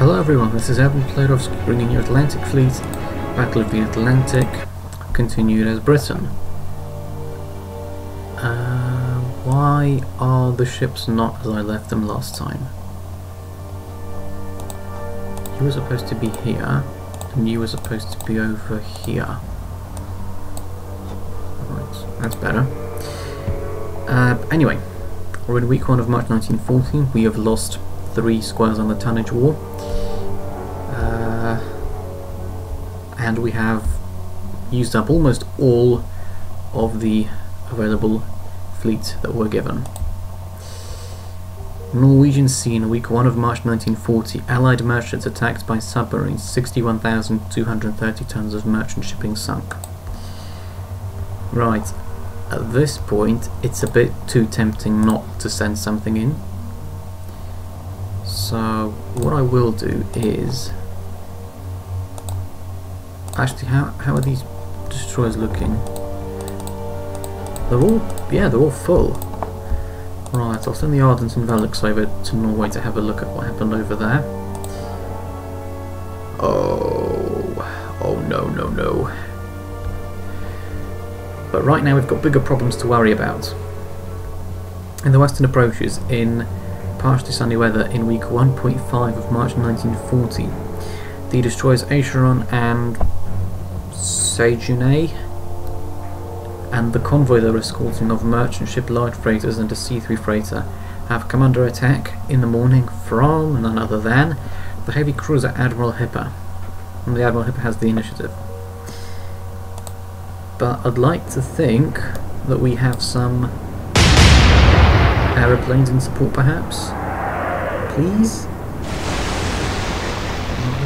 Hello everyone, this is Admiral Playerovski bringing you Atlantic Fleet, Battle of the Atlantic, continued as Britain. Why are the ships not as I left them last time? You were supposed to be here, and you were supposed to be over here. Right, that's better. Anyway, we're in week 1 of March 1914. We have lost 3 squares on the tonnage war. And we have used up almost all of the available fleet that were given. Norwegian Sea in week 1 of March 1940. Allied merchants attacked by submarines. 61,230 tons of merchant shipping sunk. Right, at this point it's a bit too tempting not to send something in. So what I will do is... Actually, how are these destroyers looking? They're all full. Right, I'll send the Ardent and Velux over to Norway to have a look at what happened over there. Oh no. But right now we've got bigger problems to worry about. In the western approaches, in partially sunny weather, in week 1.5 of March 1940, the destroyers Acheron and Sejune and the convoy they're escorting of merchant ship large freighters and a C3 freighter have come under attack in the morning from none other than the heavy cruiser Admiral Hipper. And the Admiral Hipper has the initiative. But I'd like to think that we have some aeroplanes in support, perhaps? Please?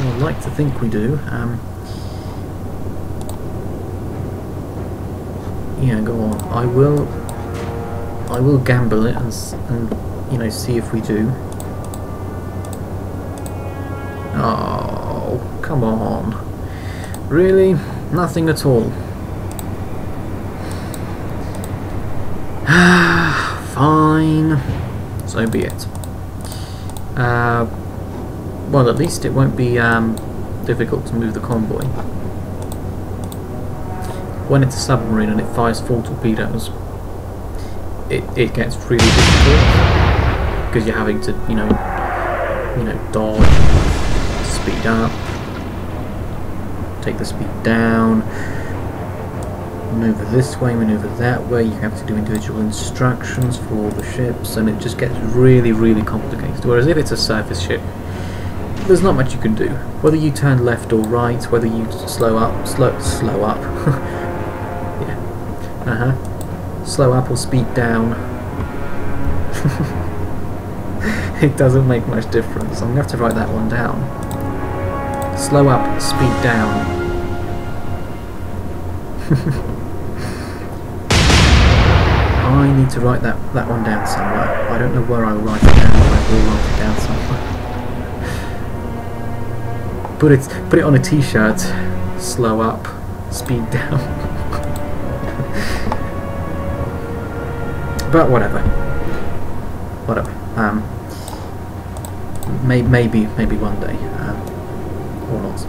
I'd like to think we do. Yeah, go on. I will gamble it and you know, see if we do. Oh, come on. Really? Nothing at all. Fine. So be it. Well, at least it won't be difficult to move the convoy. When it's a submarine and it fires 4 torpedoes, it gets really difficult because you're having to, you know, dodge, speed up, take the speed down, maneuver this way, maneuver that way. You have to do individual instructions for all the ships, and it just gets really, really complicated. Whereas if it's a surface ship, there's not much you can do. Whether you turn left or right, whether you slow up. Slow up or speed down. It doesn't make much difference. I'm going to have to write that one down. Slow up, speed down. I need to write that one down somewhere. I don't know where I'll write it down, but I will write it down somewhere. Put it on a t-shirt. Slow up, speed down. But whatever. Maybe one day, or not.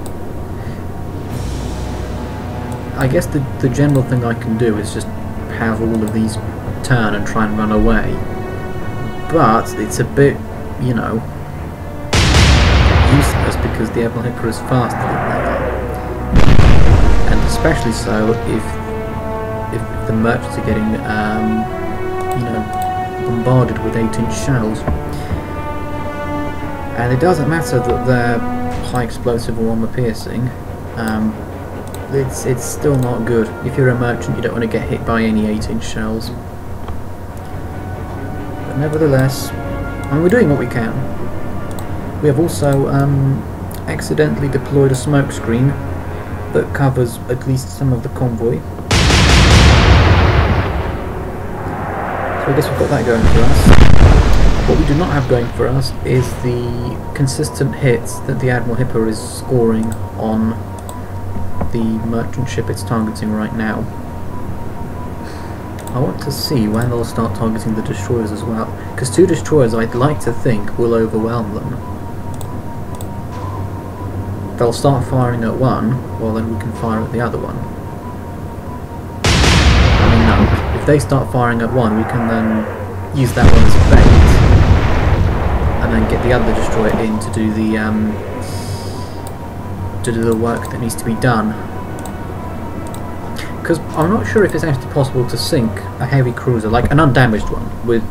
I guess the general thing I can do is just have all of these turn and try and run away. But it's a bit, you know, useless because the Admiral Hipper is faster than they are, and especially so if the merchants are getting you know, bombarded with 8-inch shells. And it doesn't matter that they're high explosive or armor piercing. It's still not good. If you're a merchant, you don't want to get hit by any 8-inch shells. But nevertheless, and we're doing what we can. We have also accidentally deployed a smoke screen that covers at least some of the convoy. So I guess we've got that going for us. What we do not have going for us is the consistent hits that the Admiral Hipper is scoring on the merchant ship it's targeting right now. I want to see when they'll start targeting the destroyers as well, because 2 destroyers I'd like to think will overwhelm them. they'll start firing at one, well then we can fire at the other one. I mean, no, if they start firing at one, we can then use that one as bait, and then get the other destroyer in to do the work that needs to be done. Because I'm not sure if it's actually possible to sink a heavy cruiser, like an undamaged one, with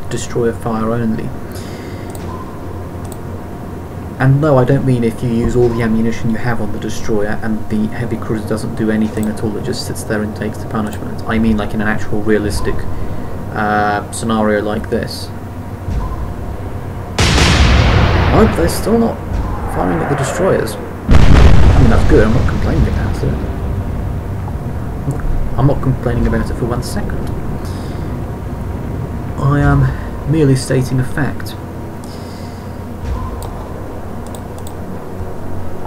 destroyer fire only. And no, I don't mean if you use all the ammunition you have on the destroyer and the heavy cruiser doesn't do anything at all, it just sits there and takes the punishment. I mean like in an actual realistic scenario like this. Oh, they're still not firing at the destroyers. I mean, that's good, I'm not complaining about it. I'm not complaining about it for 1 second. I am merely stating a fact.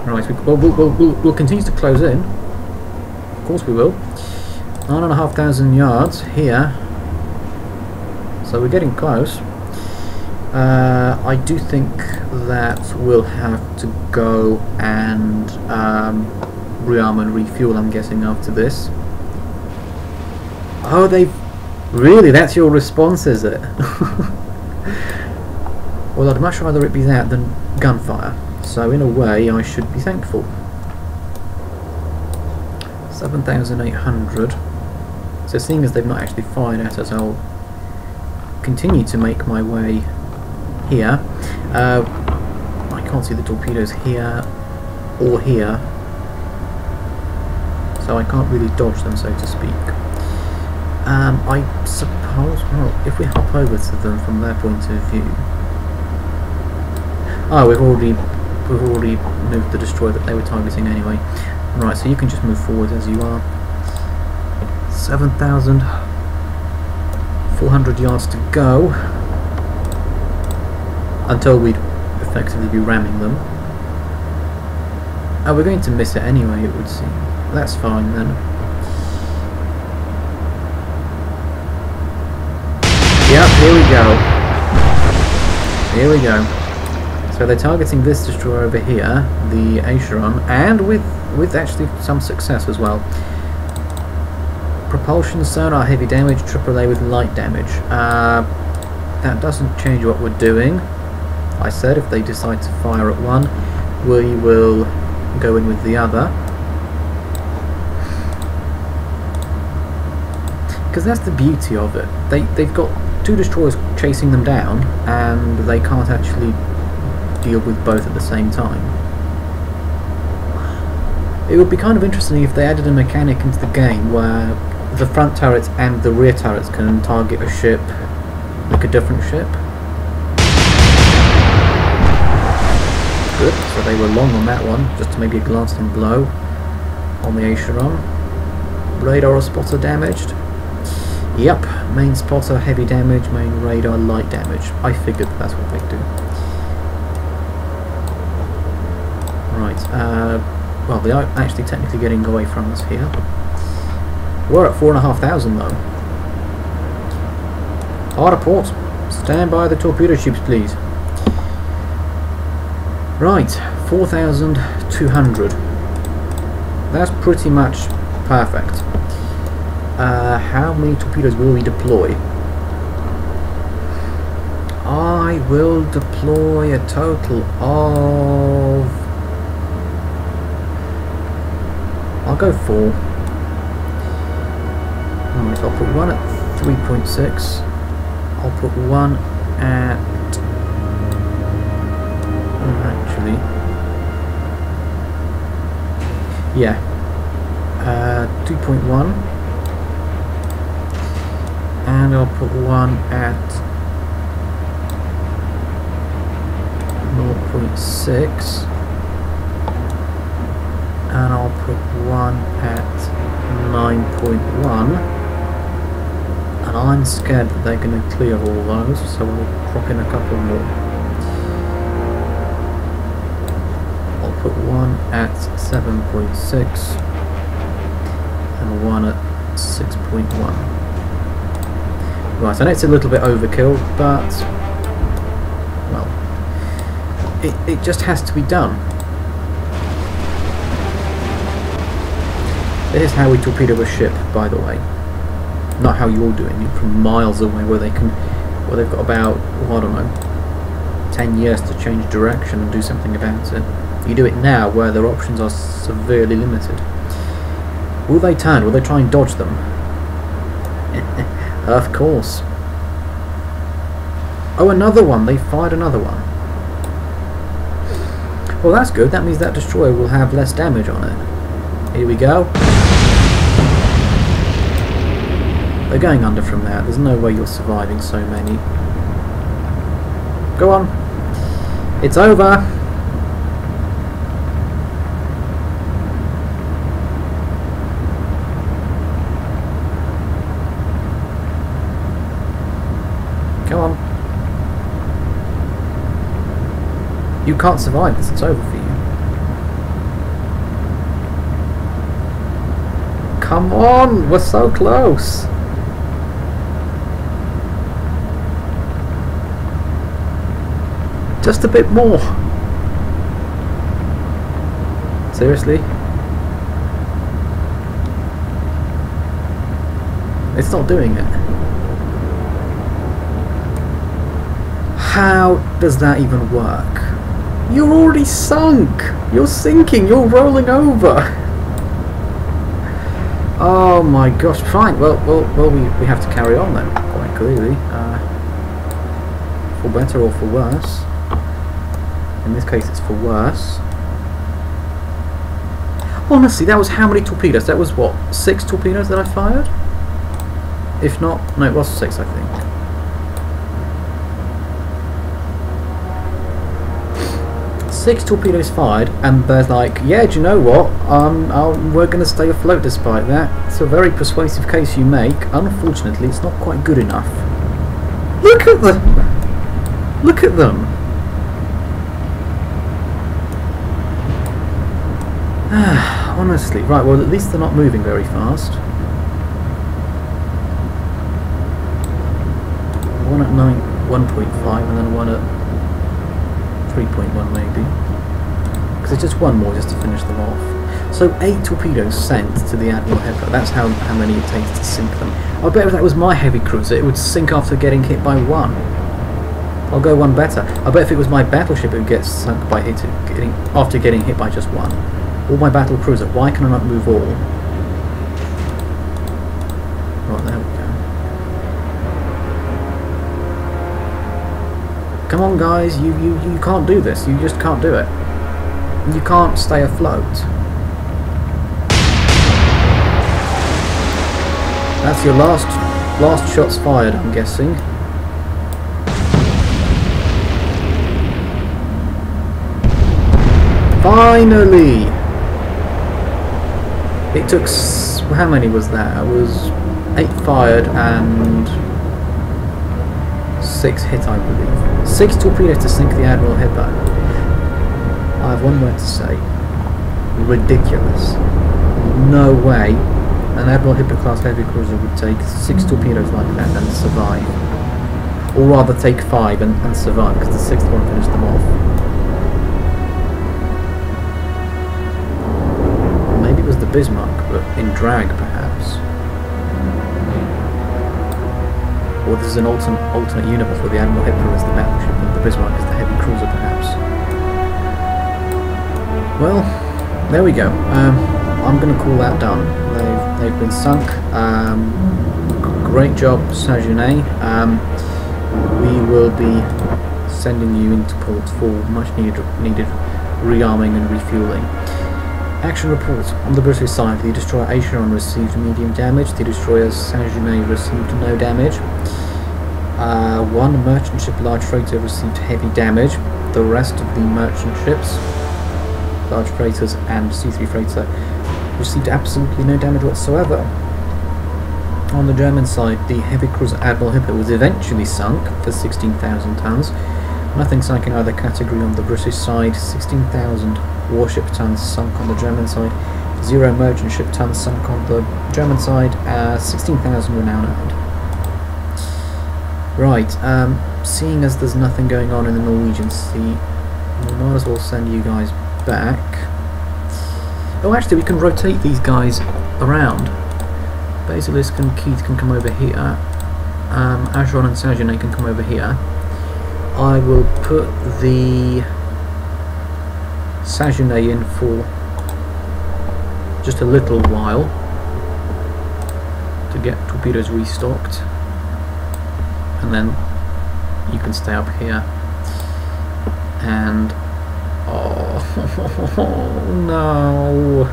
Right, we'll continue to close in. Of course we will. 9,500 yards here. So we're getting close. I do think that we'll have to go and rearm and refuel, I'm guessing, after this. Oh, they've... Really? That's your response, is it? Well, I'd much rather it be that than gunfire. So in a way, I should be thankful. 7,800. So seeing as they've not actually fired at us, I'll continue to make my way here. I can't see the torpedoes here or here, so I can't really dodge them, so to speak. I suppose, well, if we hop over to them from their point of view... Oh, we've already moved the destroyer that they were targeting anyway. Right, so you can just move forward as you are. 7,400 yards to go until we'd effectively be ramming them. Oh, we're going to miss it anyway, it would seem. That's fine then. Yep, here we go. Here we go. So they're targeting this destroyer over here, the Acheron, and with actually some success as well. Propulsion, sonar, heavy damage, AAA with light damage. That doesn't change what we're doing. I said if they decide to fire at one, we will go in with the other. Because that's the beauty of it. They've got two destroyers chasing them down, and they can't actually deal with both at the same time. It would be kind of interesting if they added a mechanic into the game where the front turrets and the rear turrets can target a ship, like a different ship. Good, so they were long on that one, just maybe a glancing blow on the Acheron. Radar or spotter damaged. Yep, main spotter heavy damage, main radar light damage. I figured that's what they do. Right, well, they are actually technically getting away from us here. We're at 4,500 though. Hard port, stand by the torpedo tubes, please. Right, 4,200. That's pretty much perfect. How many torpedoes will we deploy? I will deploy a total of... I'll go 4. Alright, I'll put one at 3.6. I'll put one at... actually... yeah. 2.1. And I'll put one at 0.6. And I'll put one at 9.1, and I'm scared that they're going to clear all those, so I'll drop in a couple more. I'll put one at 7.6 and one at 6.1. Right, I know it's a little bit overkill, but well, it just has to be done. This is how we torpedo a ship, by the way. Not how you're doing it from miles away, where they've got about, well, I don't know, 10 years to change direction and do something about it. You do it now, where their options are severely limited. Will they turn? Will they try and dodge them? Of course. Oh, another one. They fired another one. Well, that's good. That means that destroyer will have less damage on it. Here we go. They're going under from there. There's no way you're surviving so many. Go on. It's over. Come on. You can't survive this. It's over for you. Come on. We're so close. Just a bit more. Seriously? It's not doing it. How does that even work? You're already sunk! You're sinking! You're rolling over! Oh my gosh, fine. Well, we have to carry on then, quite clearly. For better or for worse. In this case it's for worse. Honestly, that was how many torpedoes? That was what? 6 torpedoes that I fired? If not, no, it was 6 I think. Six torpedoes fired, and they're like, yeah, do you know what? We're going to stay afloat despite that. It's a very persuasive case you make. Unfortunately, it's not quite good enough. Look at them! Look at them! Honestly, right, well at least they're not moving very fast. One at 1.5 and then one at 3.1 maybe. Because it's just one more just to finish them off. So 8 torpedoes sent to the Admiral Hippo. That's how many it takes to sink them. I bet if that was my heavy cruiser, it would sink after getting hit by one. I'll go one better. I bet if it was my battleship, it would get sunk by after getting hit by just one. Or my battle cruiser. Why can I not move all? Right, there we go. Come on, guys. You can't do this. You just can't do it. You can't stay afloat. That's your last shots fired, I'm guessing. Finally! It took, how many was that? It was 8 fired and 6 hit, I believe. 6 torpedoes to sink the Admiral Hippo. I have one word to say. Ridiculous. No way an Admiral Hippo class heavy cruiser would take 6 torpedoes like that and survive. Or rather take 5 and survive, because the 6th one finished them off. Was the Bismarck, but in drag perhaps. Or this is an alternate universe where the Admiral Hippo is the battleship and the Bismarck is the heavy cruiser perhaps. Well, there we go. I'm going to call that done. They've been sunk. Great job, Saint-Genet. We will be sending you into port for much needed rearming and refueling. Action report. On the British side, the destroyer Acheron received medium damage, the destroyer Saint-Genet received no damage. One merchant ship large freighter received heavy damage. The rest of the merchant ships, large freighters and C3 freighter, received absolutely no damage whatsoever. On the German side, the heavy cruiser Admiral Hippo was eventually sunk for 16,000 tons. Nothing sunk in either category on the British side. 16,000 warship tons sunk on the German side. 0 merchant ship tons sunk on the German side. 16,000 were now earned. Right, seeing as there's nothing going on in the Norwegian Sea, we might as well send you guys back. Oh, actually, we can rotate these guys around. Basilisk and Keith can come over here. Acheron and Saguenay can come over here. I will put the Saguenay in for just a little while to get torpedoes restocked, and then you can stay up here. And oh no!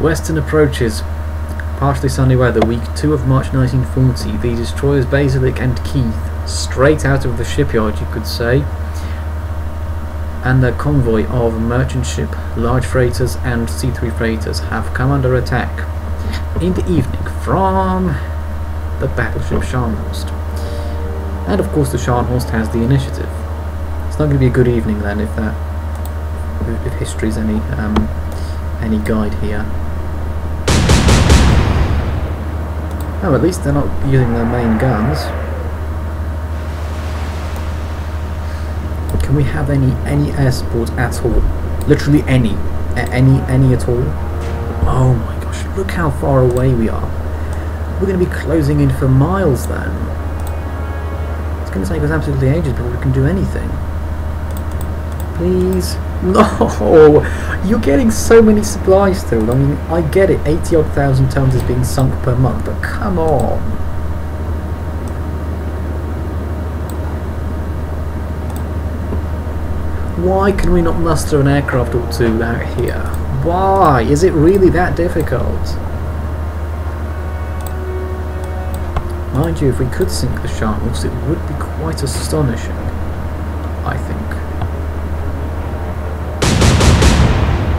Western approaches. Partially sunny weather, week 2 of March 1940. The destroyers Basilisk and Keith, straight out of the shipyard, you could say, and their convoy of merchant ship, large freighters and C3 freighters have come under attack in the evening from the battleship Scharnhorst. And of course the Scharnhorst has the initiative. It's not going to be a good evening then if history's any guide here. Oh, at least they're not using their main guns. Can we have any air support at all? Literally any at all? Oh my gosh, look how far away we are. We're going to be closing in for miles then. It's going to take us absolutely ages before we can do anything. Please? No! You're getting so many supplies still. I mean, I get it, 80-odd thousand tons is being sunk per month, but come on! Why can we not muster an aircraft or two out here? Why? Is it really that difficult? Mind you, if we could sink the Scharnhorst, it would be quite astonishing, I think.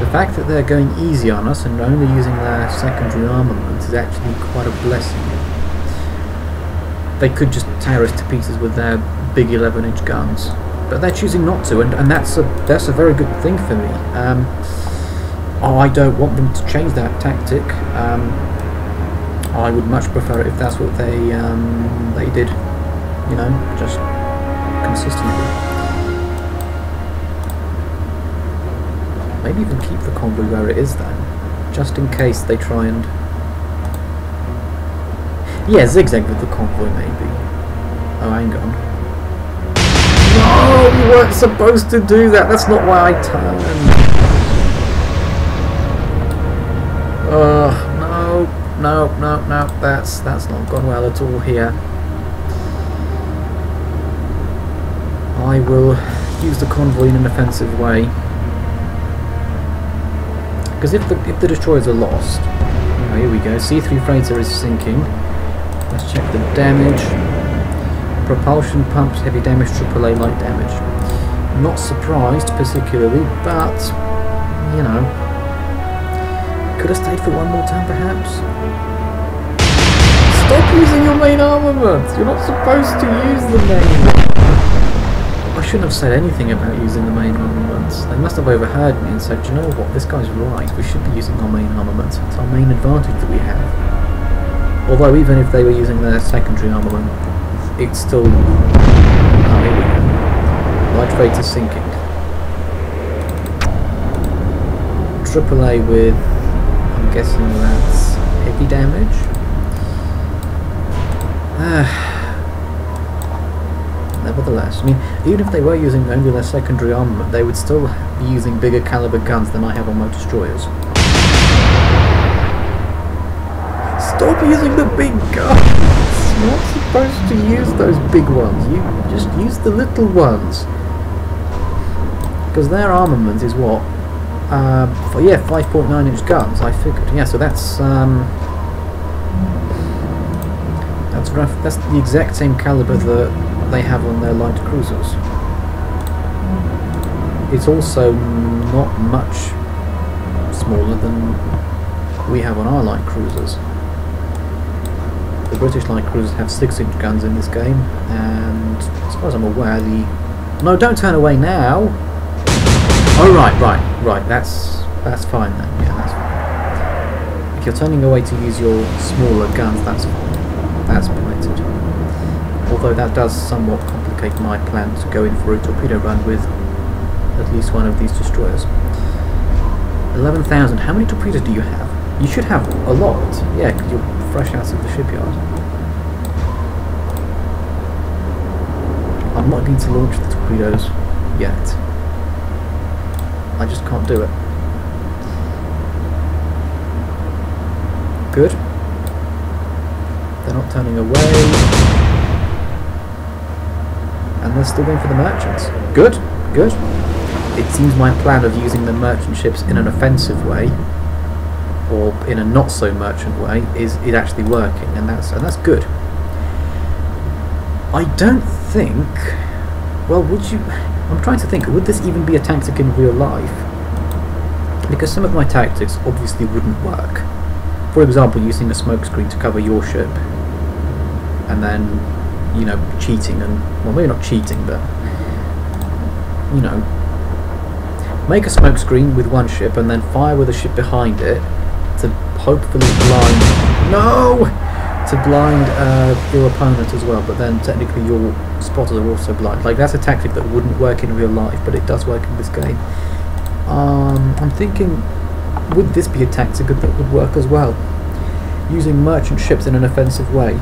The fact that they're going easy on us and only using their secondary armament is actually quite a blessing. They could just tear us to pieces with their big 11-inch guns, but they're choosing not to, and that's a very good thing for me. I don't want them to change that tactic. I would much prefer it if that's what they did, you know, just consistently. Maybe even keep the convoy where it is then, just in case they try and... Yeah, zigzag with the convoy maybe. Oh, hang on. No, we weren't supposed to do that, that's not why I turned. No, that's not gone well at all here. I will use the convoy in an offensive way. Because if the destroyers are lost... Oh, here we go, C3 freighter is sinking. Let's check the damage. Propulsion pumps, heavy damage, AAA light damage. Not surprised particularly, but, you know, could have stayed for one more turn perhaps? Stop using your main armament! You're not supposed to use the main... I shouldn't have said anything about using the main armaments. They must have overheard me and said, you know what, this guy's right, we should be using our main armaments. It's our main advantage that we have. Although even if they were using their secondary armament, it's still... Oh, here we go. Light freighter sinking. AAA with... I'm guessing that's heavy damage. Nevertheless, I mean, even if they were using only their secondary armament, they would still be using bigger caliber guns than I have on my destroyers. Stop using the big guns! You're not supposed to use those big ones, you just use the little ones. Because their armament is what? 5.9-inch guns, I figured. Yeah, so that's rough. That's the exact same caliber that they have on their light cruisers. It's also not much smaller than we have on our light cruisers. The British light cruisers have 6-inch guns in this game, and as far as I'm aware, the... No, don't turn away now! Oh, right, that's fine then, yeah, that's fine. If you're turning away to use your smaller guns, that's fine. That's permitted. Although that does somewhat complicate my plan to go in for a torpedo run with at least one of these destroyers. 11,000. How many torpedoes do you have? You should have a lot, yeah, because you're fresh out of the shipyard. I'm not going to launch the torpedoes yet. I just can't do it. Good. They're not turning away. And they're still going for the merchants. Good, good. It seems my plan of using the merchant ships in an offensive way, or in a not so merchant way, is actually working, and that's good. I don't think. Well, would you? I'm trying to think. Would this even be a tactic in real life? Because some of my tactics obviously wouldn't work. For example, using a smokescreen to cover your ship, and then, you know, cheating and, well, maybe not cheating, but, you know, make a smokescreen with one ship and then fire with a ship behind it to hopefully blind your opponent as well, but then technically your spotters are also blind. Like, that's a tactic that wouldn't work in real life, but it does work in this game. I'm thinking, would this be a tactic that would work as well? Using merchant ships in an offensive way.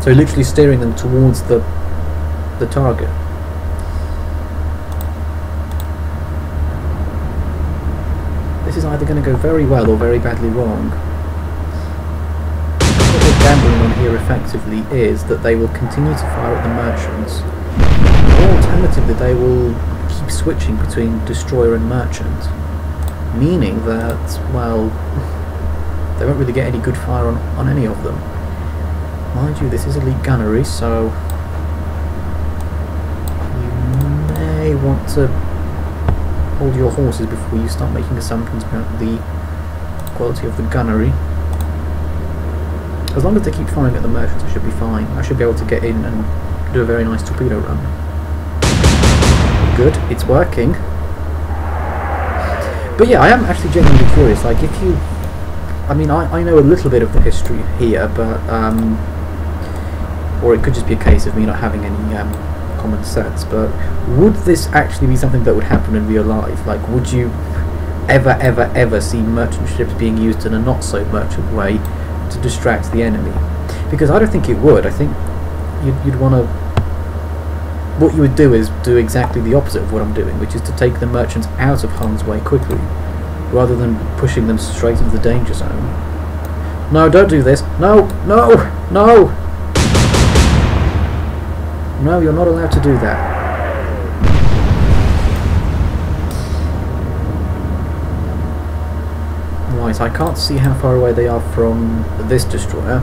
So literally steering them towards the target. This is either going to go very well or very badly wrong. What they're gambling on here effectively is that they will continue to fire at the merchants, or alternatively they will keep switching between destroyer and merchant, meaning that, well, they won't really get any good fire on any of them. Mind you, this is elite gunnery, so you may want to hold your horses before you start making assumptions about the quality of the gunnery. As long as they keep firing at the merchants, I should be fine. I should be able to get in and do a very nice torpedo run. Good, it's working. But yeah, I am actually genuinely curious, like, if you... I mean, I know a little bit of the history here, but, or it could just be a case of me not having any, common sense, but would this actually be something that would happen in real life? Like, would you ever see merchant ships being used in a not so merchant way to distract the enemy? Because I don't think it would. I think you'd want to... What you would do is do exactly the opposite of what I'm doing, which is to take the merchants out of harm's way quickly, rather than pushing them straight into the danger zone. No, don't do this. No, no, no! No, you're not allowed to do that. Right, I can't see how far away they are from this destroyer,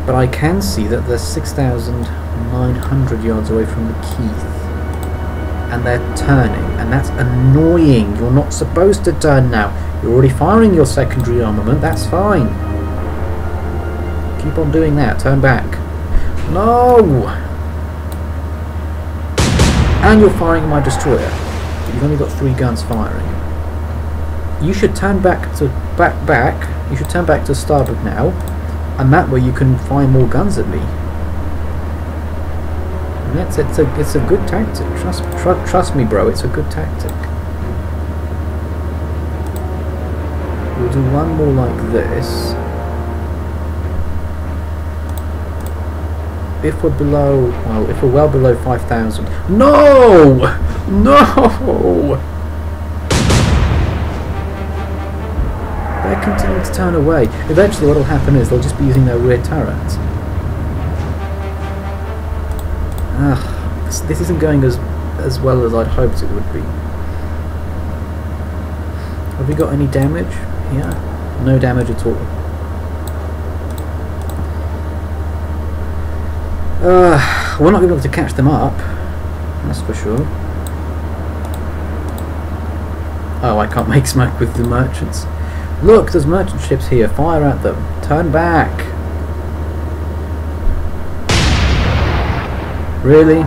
but I can see that they're 6,900 yards away from the Keith, and they're turning, and that's annoying. You're not supposed to turn now. You're already firing your secondary armament, that's fine. Keep on doing that, turn back. No! And you're firing my destroyer. But you've only got 3 guns firing. You should turn back to back. You should turn back to starboard now, and that way you can fire more guns at me. And it's a good tactic. Trust me, bro. It's a good tactic. We'll do one more like this. If we're below, well, if we're well below 5,000. No! No! They're continuing to turn away. Eventually what will happen is they'll just be using their rear turrets. This isn't going as well as I'd hoped it would be. Have we got any damage? Yeah. No damage at all. We're not going to be able to catch them up, that's for sure. Oh, I can't make smoke with the merchants. Look, there's merchant ships here, fire at them. Turn back. Really?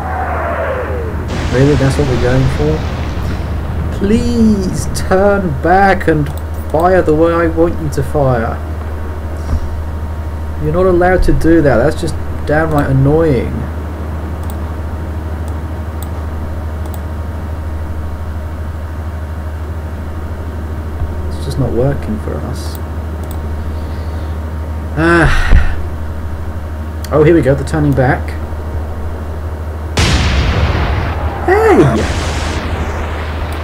Really, that's what we're going for? Please turn back and fire the way I want you to fire. You're not allowed to do that, that's just downright annoying. just not working for us. Oh, here we go, the turning back. Hey!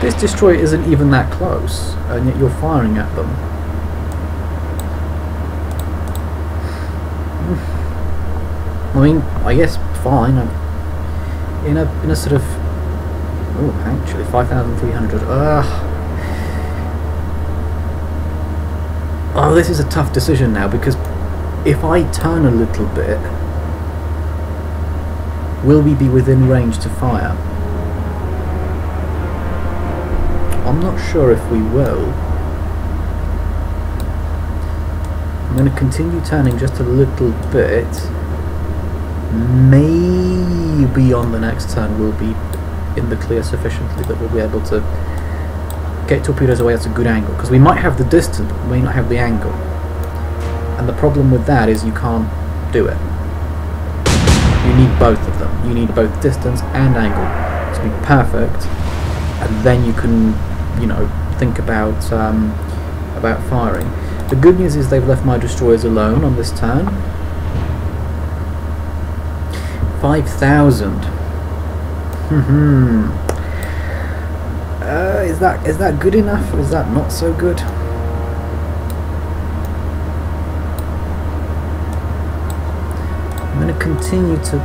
This destroyer isn't even that close, and yet you're firing at them. I mean, I guess fine. In a sort of, oh, actually 5,300. Oh, this is a tough decision now, because if I turn a little bit, will we be within range to fire? I'm not sure if we will. I'm going to continue turning just a little bit. Maybe on the next turn we'll be in the clear sufficiently that we'll be able to get torpedoes away at a good angle, because we might have the distance but we may not have the angle, and the problem with that is you can't do it. You need both of them. You need both distance and angle to be perfect, and then you can, you know, think about firing. The good news is they've left my destroyers alone on this turn. 5,000. Is that good enough, or is that not so good? I'm going to continue to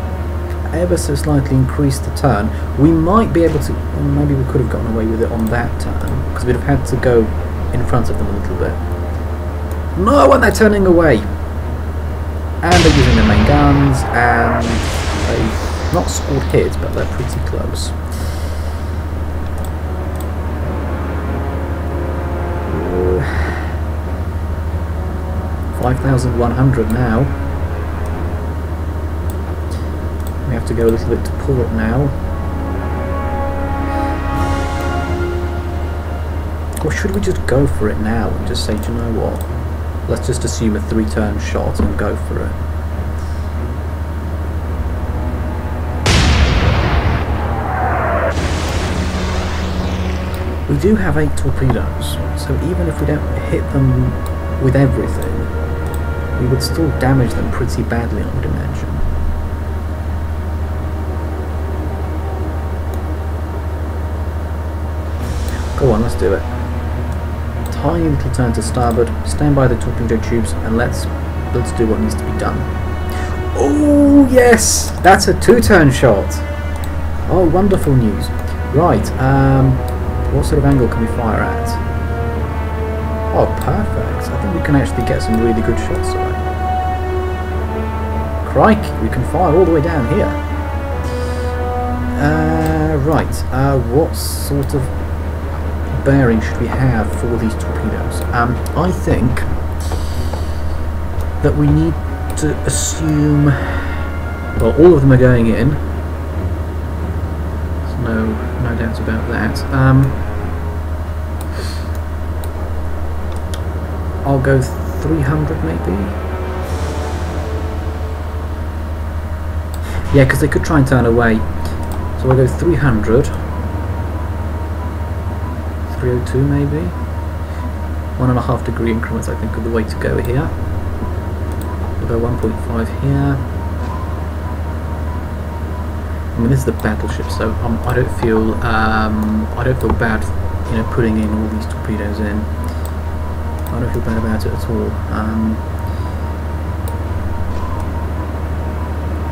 ever so slightly increase the turn. We might be able to, well, maybe we could have gotten away with it on that turn, because we'd have had to go in front of them a little bit. No, and they're turning away! And they're using their main guns, and they've not scored hits, but they're pretty close. Uh, 5,100 now. We have to go a little bit to port now. Or should we just go for it now and just say, do you know what? Let's just assume a 3-turn shot and go for it. We do have 8 torpedoes, so even if we don't hit them with everything, we would still damage them pretty badly, I would imagine. Go on, let's do it. Tiny little turn to starboard, stand by the torpedo tubes, and let's do what needs to be done. Oh yes! That's a 2-turn shot! Oh, wonderful news. Right, what sort of angle can we fire at? Oh, perfect. I think we can actually get some really good shots away. Crikey, we can fire all the way down here. Right, what sort of bearing should we have for these torpedoes? I think that we need to assume, well, all of them are going in. There's no doubts about that. I'll go 300 maybe. Yeah, because they could try and turn away. So I'll go 300. 302 maybe. 1.5 degree increments I think are the way to go here. We'll go 1.5 here. I mean, this is the battleship, so I don't feel bad, you know, putting in all these torpedoes in. I don't feel bad about it at all.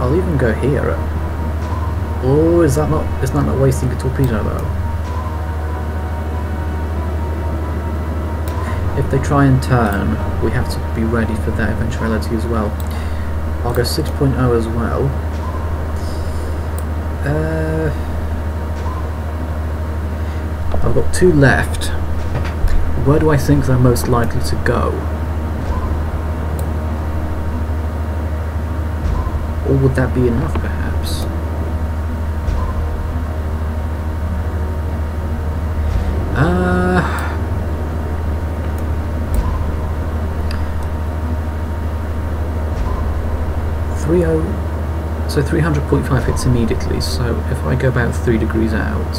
I'll even go here. Oh, is that not wasting a torpedo though? If they try and turn, we have to be ready for that eventuality as well. I'll go 6.0 as well. I've got 2 left. Where do I think they're most likely to go? Or would that be enough, perhaps? 300.5 hits immediately, so if I go about 3 degrees out,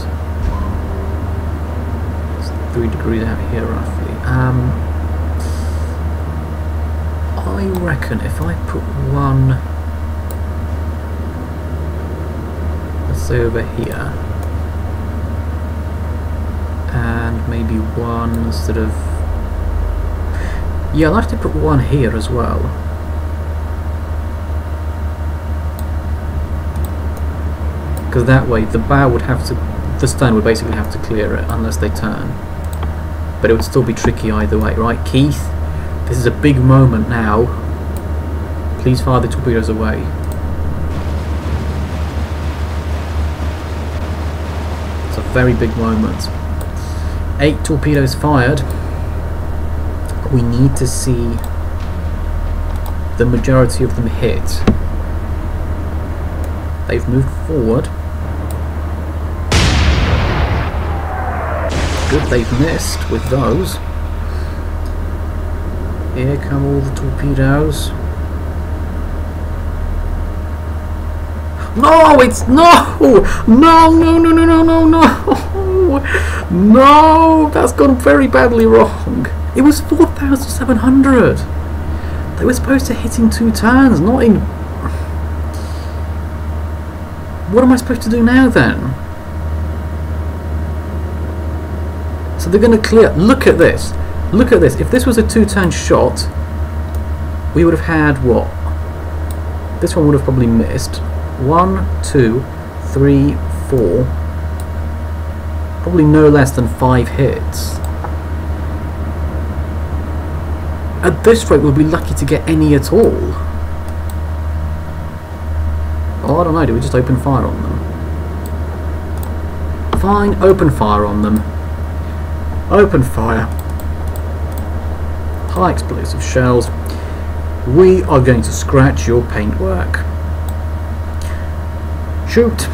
it's 3 degrees out here roughly, I reckon if I put one, let's say over here, and maybe one sort of, yeah, I'd like to put one here as well. Because that way the bow would have to, the stern would basically have to clear it unless they turn. But it would still be tricky either way, right? Keith, this is a big moment now. Please fire the torpedoes away. It's a very big moment. 8 torpedoes fired. We need to see the majority of them hit. They've moved forward. Good, they've missed with those. Here come all the torpedoes. No, it's no! No, no, no, no, no, no, no! No! That's gone very badly wrong. It was 4,700. They were supposed to hit in 2 turns, not in... What am I supposed to do now then? So they're going to clear... Look at this. Look at this. If this was a 2-turn shot, we would have had what? This one would have probably missed. 1, 2, 3, 4. Probably no less than 5 hits. At this rate, we'll be lucky to get any at all. Oh, I don't know. Do we just open fire on them? Fine, open fire on them. Open fire. High explosive shells. We are going to scratch your paintwork. Shoot.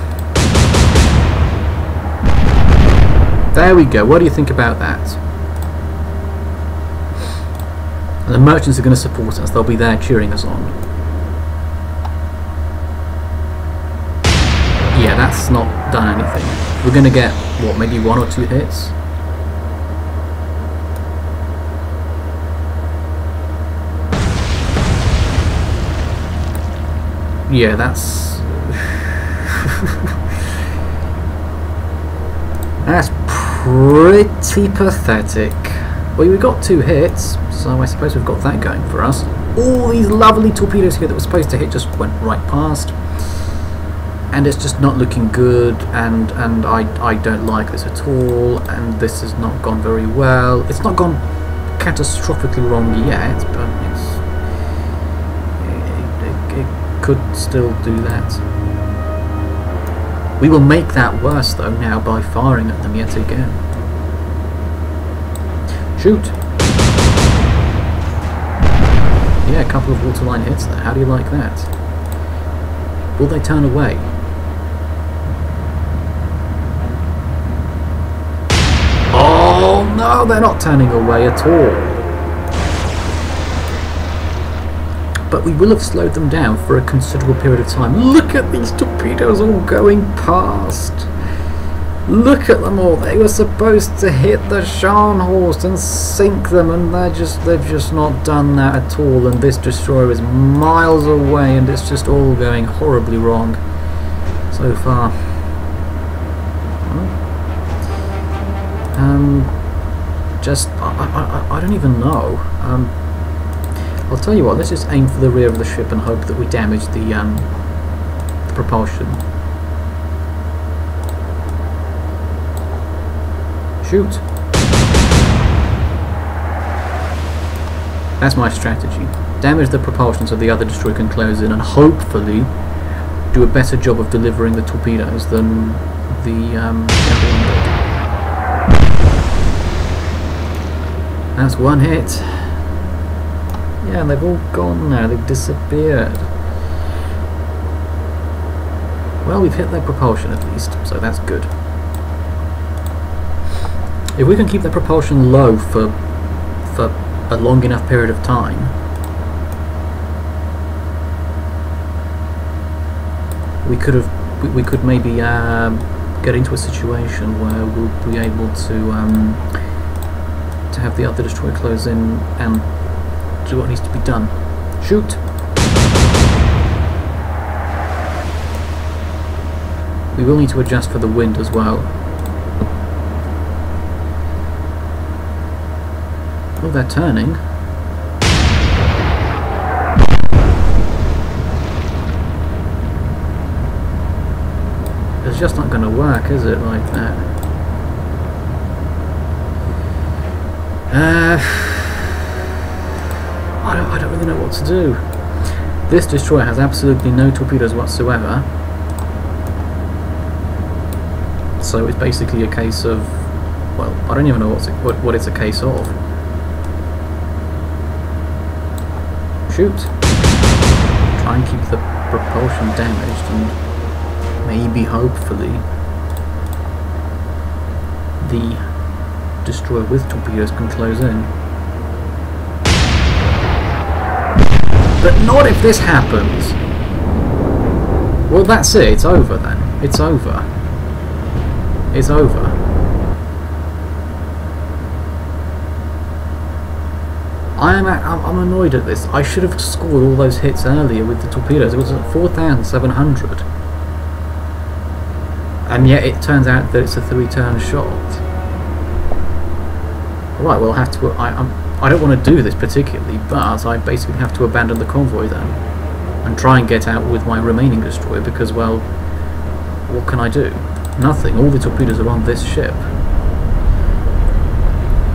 There we go. What do you think about that? And the merchants are going to support us. They'll be there cheering us on. Yeah, that's not done anything. We're going to get, what, maybe 1 or 2 hits? Yeah, that's... that's pretty pathetic. Well, we got 2 hits, so I suppose we've got that going for us. All these lovely torpedoes here that were supposed to hit just went right past. And it's just not looking good, and I don't like this at all, and this has not gone very well. It's not gone catastrophically wrong yet, but it could still do that. We will make that worse though now by firing at them yet again. Shoot! Yeah, a couple of waterline hits there. How do you like that? Will they turn away? Oh no, they're not turning away at all. But we will have slowed them down for a considerable period of time. Look at these torpedoes all going past. Look at them all. They were supposed to hit the Scharnhorst and sink them, and they've just not done that at all. And this destroyer is miles away, and it's just all going horribly wrong so far. I don't even know. I'll tell you what, let's just aim for the rear of the ship and hope that we damage the propulsion. Shoot! That's my strategy. Damage the propulsion so the other destroyer can close in and hopefully do a better job of delivering the torpedoes than the other one did. That's 1 hit. Yeah, they've all gone now, they've disappeared. Well, we've hit their propulsion at least, so that's good. If we can keep their propulsion low for a long enough period of time, we could maybe get into a situation where we'll be able to to have the other destroyer close in and do what needs to be done. Shoot! We will need to adjust for the wind as well. Oh, they're turning. It's just not going to work, is it, like that? I don't really know what to do. This destroyer has absolutely no torpedoes whatsoever. So it's basically a case of, well, I don't even know what it's a case of. Shoot! Try and keep the propulsion damaged and maybe, hopefully, the destroyer with torpedoes can close in. But not if this happens! Well, that's it, it's over then. It's over. It's over. I'm annoyed at this. I should have scored all those hits earlier with the torpedoes. It was at 4,700. And yet it turns out that it's a 3-turn shot. Right, well, I'll have to... I don't want to do this particularly, but I basically have to abandon the convoy then. And try and get out with my remaining destroyer because, well, what can I do? Nothing. All the torpedoes are on this ship.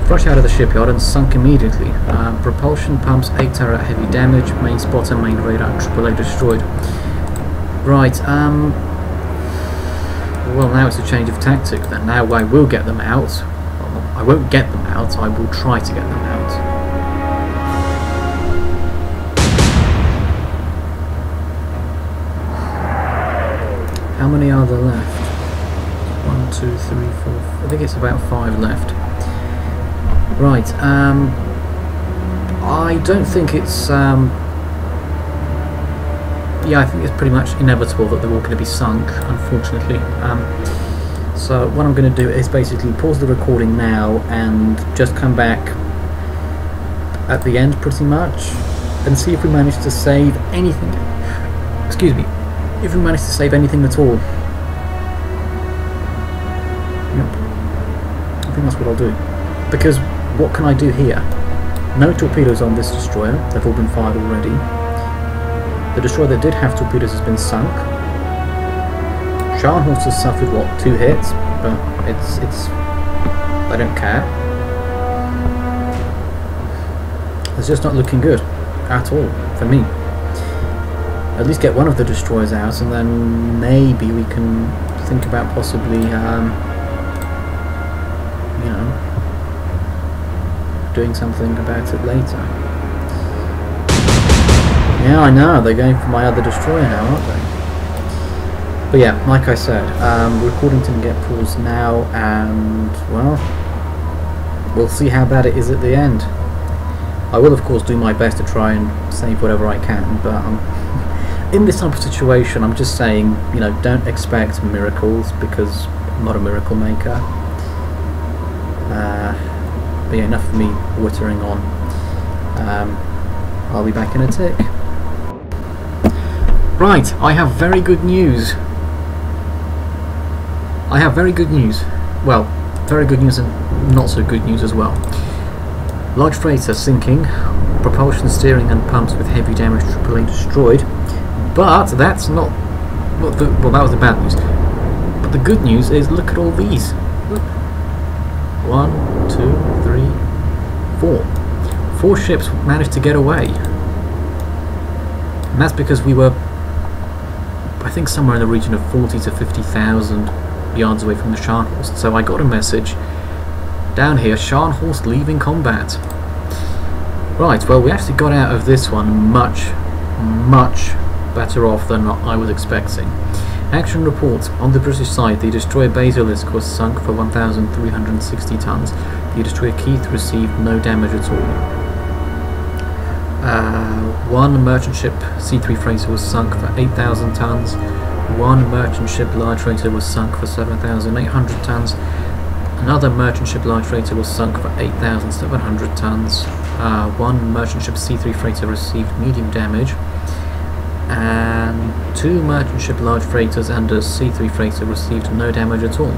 Rushed out of the shipyard and sunk immediately. Propulsion pumps 8 turret heavy damage. Main spotter, main radar, AAA destroyed. Right, well, now it's a change of tactic then. Now I will get them out. Well, I won't get them out, I will try to get them out. How many are there left? 1, 2, 3, 4... I think it's about 5 left. Right, I don't think it's... yeah, I think it's pretty much inevitable that they're all going to be sunk, unfortunately. So what I'm going to do is basically pause the recording now and just come back at the end, pretty much, and see if we manage to save anything. Excuse me. If we manage to save anything at all. Yep. I think that's what I'll do. Because what can I do here? No torpedoes on this destroyer. They've all been fired already. The destroyer that did have torpedoes has been sunk. Scharnhorst has suffered, what, 2 hits? But it's... I don't care. It's just not looking good. At all. For me. At least get one of the destroyers out, and then maybe we can think about possibly, you know, doing something about it later. Yeah, I know, they're going for my other destroyer now, aren't they? But yeah, like I said, recording didn't get paused now, and, well, we'll see how bad it is at the end. I will, of course, do my best to try and save whatever I can, but in this type of situation, I'm just saying, you know, don't expect miracles, because I'm not a miracle maker. But yeah, enough of me wittering on. I'll be back in a tick. Right, I have very good news. I have very good news. Well, very good news and not so good news as well. Large freighter sinking, propulsion, steering and pumps with heavy damage, AAA destroyed. But that's not... well, that was the bad news. But the good news is, look at all these. Look. 1, 2, 3, 4. 4 ships managed to get away. And that's because we were, I think, somewhere in the region of 40 to 50,000 yards away from the Scharnhorst. So I got a message down here, Scharnhorst leaving combat. Right, well, we actually got out of this one much, much better off than I was expecting. Action report. On the British side, the destroyer Basilisk was sunk for 1,360 tons. The destroyer Keith received no damage at all. 1 merchant ship C3 freighter was sunk for 8,000 tons. 1 merchant ship large freighter was sunk for 7,800 tons. Another merchant ship light freighter was sunk for 8,700 tons. One merchant ship C3 freighter received medium damage, and two merchant ship large freighters and a C3 freighter received no damage at all.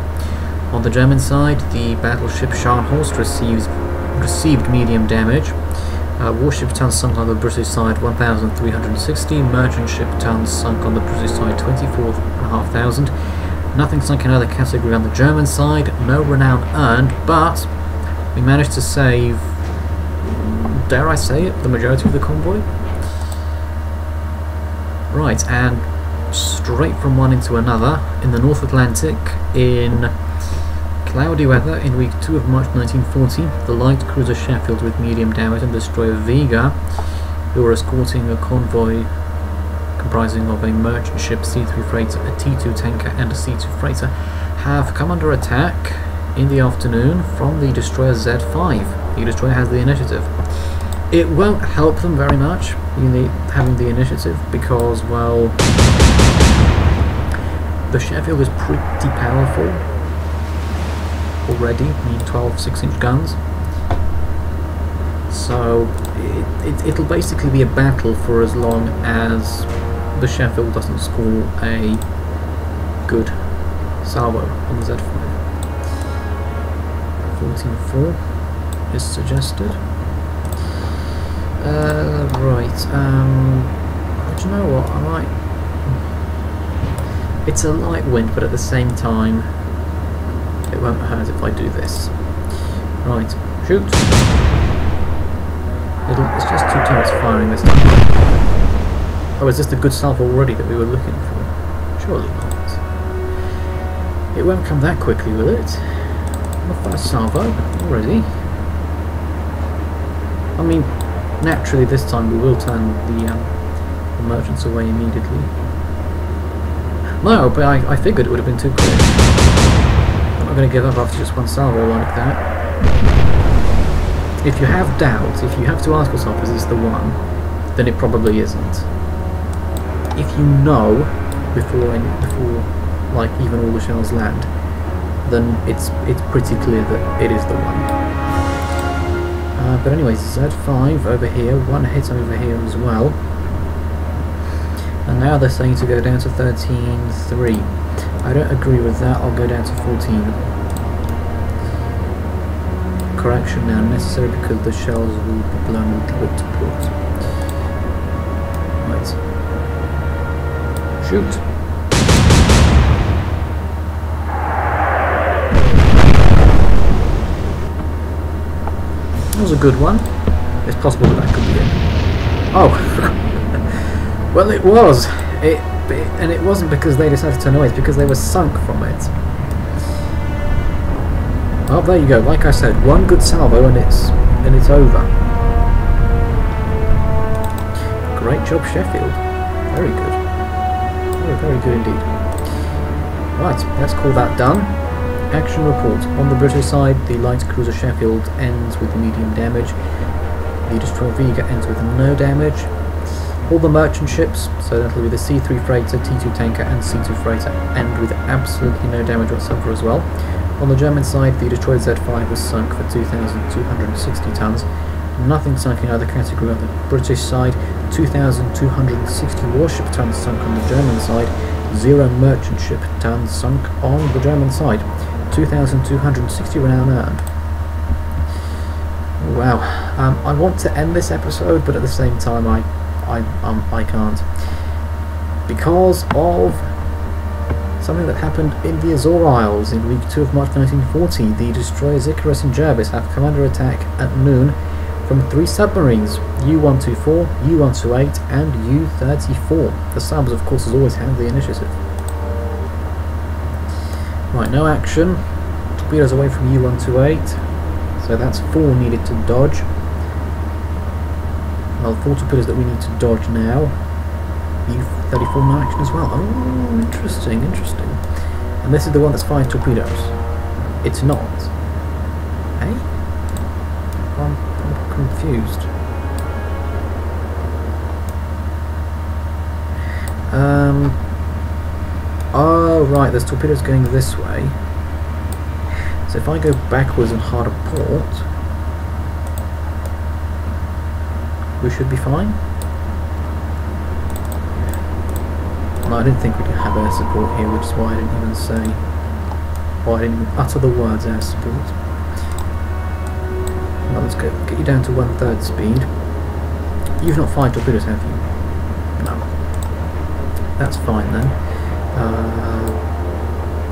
On the German side, the battleship Scharnhorst received medium damage. Warship tons sunk on the British side 1,360, merchant ship tons sunk on the British side 24,500. Nothing sunk in either category on the German side, no renown earned, but we managed to save, dare I say it, the majority of the convoy. Right, and straight from one into another, in the North Atlantic, in cloudy weather, in week 2 of March 1940, the light cruiser Sheffield with medium damage and destroyer Vega, who were escorting a convoy comprising of a merchant ship C3 freighter, a T2 tanker and a C2 freighter, have come under attack in the afternoon from the destroyer Z5. The destroyer has the initiative. It won't help them very much having the initiative because, well, the Sheffield is pretty powerful already, I mean 12 6-inch guns. So it'll basically be a battle for as long as the Sheffield doesn't score a good salvo on the Z5. 14-4 is suggested. Right, do you know what, I might... It's a light wind, but at the same time, it won't hurt if I do this. Right, shoot! It's just 2 turrets firing this time. Oh, is this the good salvo already that we were looking for? Surely not. It won't come that quickly, will it? The first salvo already. I mean, naturally this time we will turn the merchants away immediately. No, but I figured it would have been too quick. I'm not going to give up after just one salvo like that. If you have doubts, if you have to ask yourself, is this the one, then it probably isn't. If you know before like even all the shells land, then it's pretty clear that it is the one. But anyways, Z5 over here, one hit over here as well. And now they're saying to go down to 13-3. I don't agree with that, I'll go down to 14. Correction now necessary because the shells will be blown a little bit to port. Right. Shoot! That was a good one. It's possible that could be it. Oh! Well, it was! And it wasn't because they decided to turn away, it's because they were sunk from it. Well, there you go. Like I said, one good salvo and it's over. Great job, Sheffield. Very good. Very, very good indeed. Right, let's call that done. Action report. On the British side, the light cruiser Sheffield ends with medium damage. The destroyer Vega ends with no damage. All the merchant ships, so that'll be the C3 freighter, T2 tanker and C2 freighter, end with absolutely no damage whatsoever as well. On the German side, the destroyer Z5 was sunk for 2,260 tons. Nothing sunk in either category on the British side. 2,260 warship tons sunk on the German side. 0 merchant ship tons sunk on the German side. 2,260 renown earned. Wow. I want to end this episode, but at the same time I can't. Because of something that happened in the Azore Isles in week 2 of March 1940. The destroyers Icarus and Jervis have come under attack at noon from 3 submarines, U-124, U-128 and U-34. The subs, of course, as always, have the initiative. Right, no action. Torpedoes away from U-128, so that's 4 needed to dodge. Well, 4 torpedoes that we need to dodge now. U-34 no action as well. Oh, interesting, interesting. And this is the one that's firing torpedoes. It's not. Eh? I'm confused. Oh, right, there's torpedoes going this way. So if I go backwards and hard a port, we should be fine. No, I didn't think we could have air support here, which is why I didn't even say, why I didn't even utter the words air support. Well, let's go get you down to 1/3 speed. You've not fired torpedoes, have you? No. That's fine then.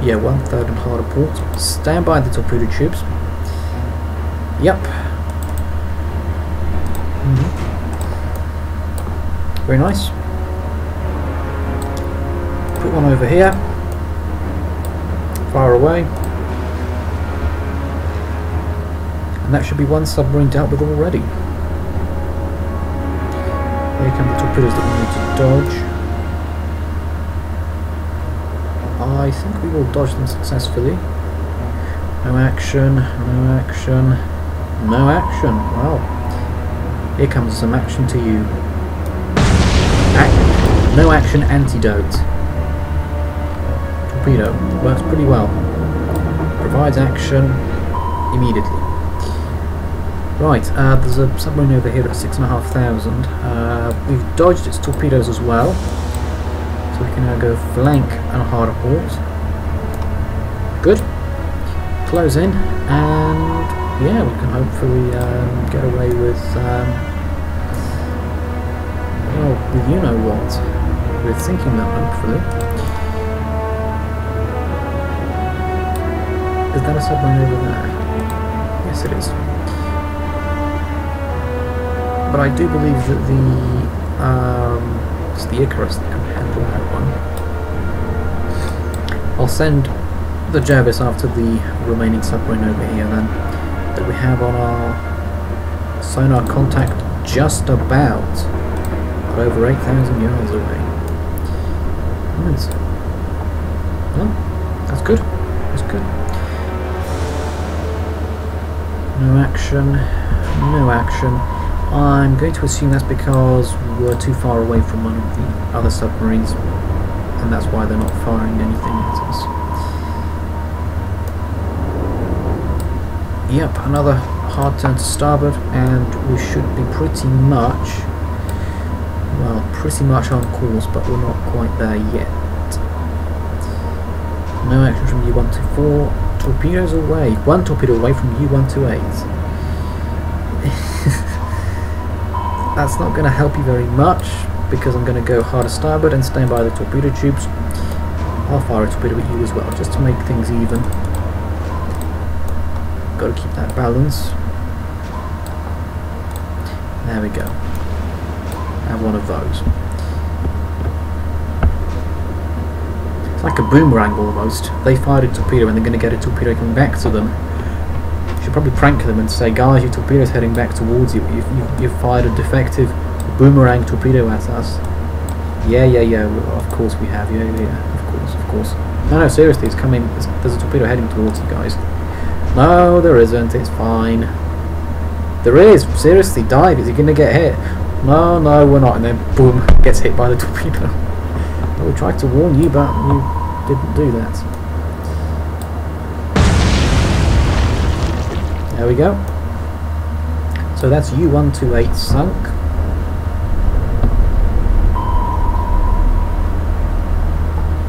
Yeah, 1/3 and harder port. Stand by the torpedo tubes. Yep. Very nice. Put one over here. Far away. And that should be one submarine dealt with already. Here come the torpedoes that we need to dodge. I think we will dodge them successfully. No action, no action, no action. Well, here comes some action to you. No action antidote. Torpedo works pretty well. Provides action immediately. Right, there's a submarine over here at 6,500. We've dodged its torpedoes as well. So we can now go flank and hard port. Good. Close in, and yeah, we can hopefully get away with, well, with you know what. We're thinking that, hopefully. Is that a submarine over there? Yes, it is. But I do believe that it's the Icarus that can handle that one. I'll send the Jervis after the remaining submarine over here then, that we have on our sonar contact just about, but over 8,000 yards away. Nice. Well, that's good. That's good. No action. No action. I'm going to assume that's because we're too far away from one of the other submarines, and that's why they're not firing anything at us. Yep, another hard turn to starboard, and we should be pretty much, well, pretty much on course, but we're not quite there yet. No action from U-124. Torpedoes away. One torpedo away from U-128. That's not going to help you very much, because I'm going to go harder starboard and stand by the torpedo tubes. I'll fire a torpedo at you as well, just to make things even. Got to keep that balance. There we go. Have one of those. It's like a boomerang almost. They fired a torpedo and they're going to get a torpedo coming back to them. Should probably prank them and say, guys, your torpedo's heading back towards you. You've fired a defective boomerang torpedo at us. Yeah, well, of course we have. Yeah, of course. No, seriously, it's coming. There's a torpedo heading towards you guys. No, there isn't. It's fine. There is. Seriously, dive. Is he going to get hit? No, we're not. And then, boom, gets hit by the torpedo. Well, we tried to warn you, but you didn't do that. There we go. So that's U-128 sunk.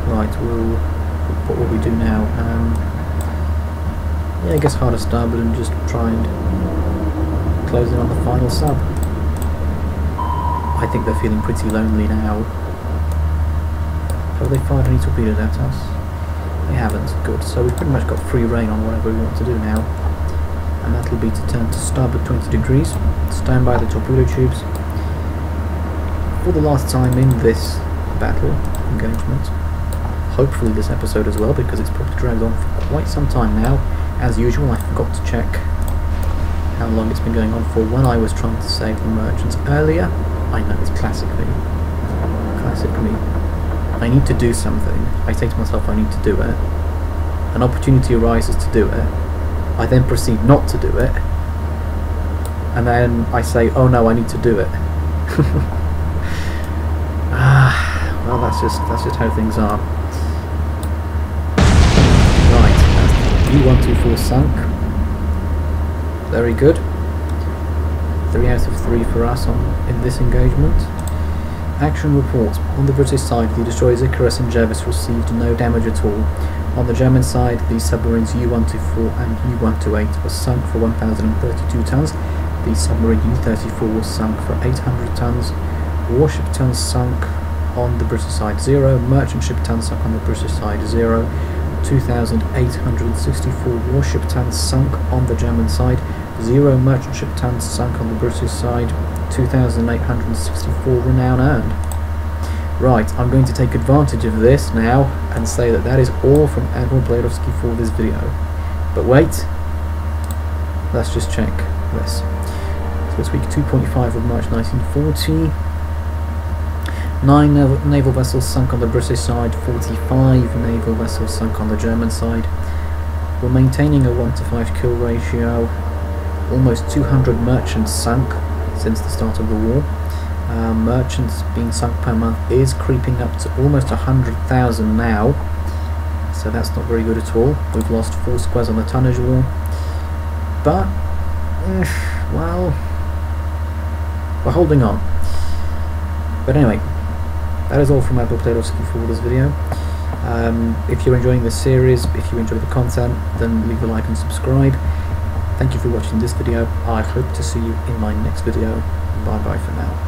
Right, what will we do now? Yeah, I guess harder starboard and just try and close in on the final sub. I think they're feeling pretty lonely now. Have they fired any torpedoes at us? They haven't. Good. So we've pretty much got free rein on whatever we want to do now. And that'll be to turn to starboard 20 degrees, stand by the torpedo tubes for the last time in this battle engagement. Hopefully this episode as well, because it's probably dragged on for quite some time now. As usual, I forgot to check how long it's been going on for when I was trying to save the merchants earlier. I know, it's classic me. Classic me. I need to do something. I say to myself I need to do it. An opportunity arises to do it. I then proceed not to do it, and then I say, oh no, I need to do it. Well, that's just how things are. Right, that's U-124 sunk. Very good. 3 out of 3 for us in this engagement. Action reports. On the British side, the destroyers Icarus and Jervis received no damage at all. On the German side, the submarines U-124 and U-128 were sunk for 1,032 tons. The submarine U-34 was sunk for 800 tons. Warship tons sunk on the British side 0. Merchant ship tons sunk on the British side 0. 2,864 warship tons sunk on the German side. 0 merchant ship tons sunk on the British side. 2,864 renown earned. Right, I'm going to take advantage of this now and say that that is all from Admiral Playerovski for this video. But wait, let's just check this. So it's week 2.5 of March 1940. 9 naval vessels sunk on the British side, 45 naval vessels sunk on the German side. We're maintaining a 1-to-5 kill ratio. Almost 200 merchants sunk since the start of the war. Merchants being sunk per month is creeping up to almost 100,000 now, so that's not very good at all. We've lost 4 squares on the tonnage war, but well, we're holding on. But anyway, that is all from Admiral Playerovski for this video. If you're enjoying this series, if you enjoy the content, then leave a like and subscribe. Thank you for watching this video. I hope to see you in my next video. Bye bye for now.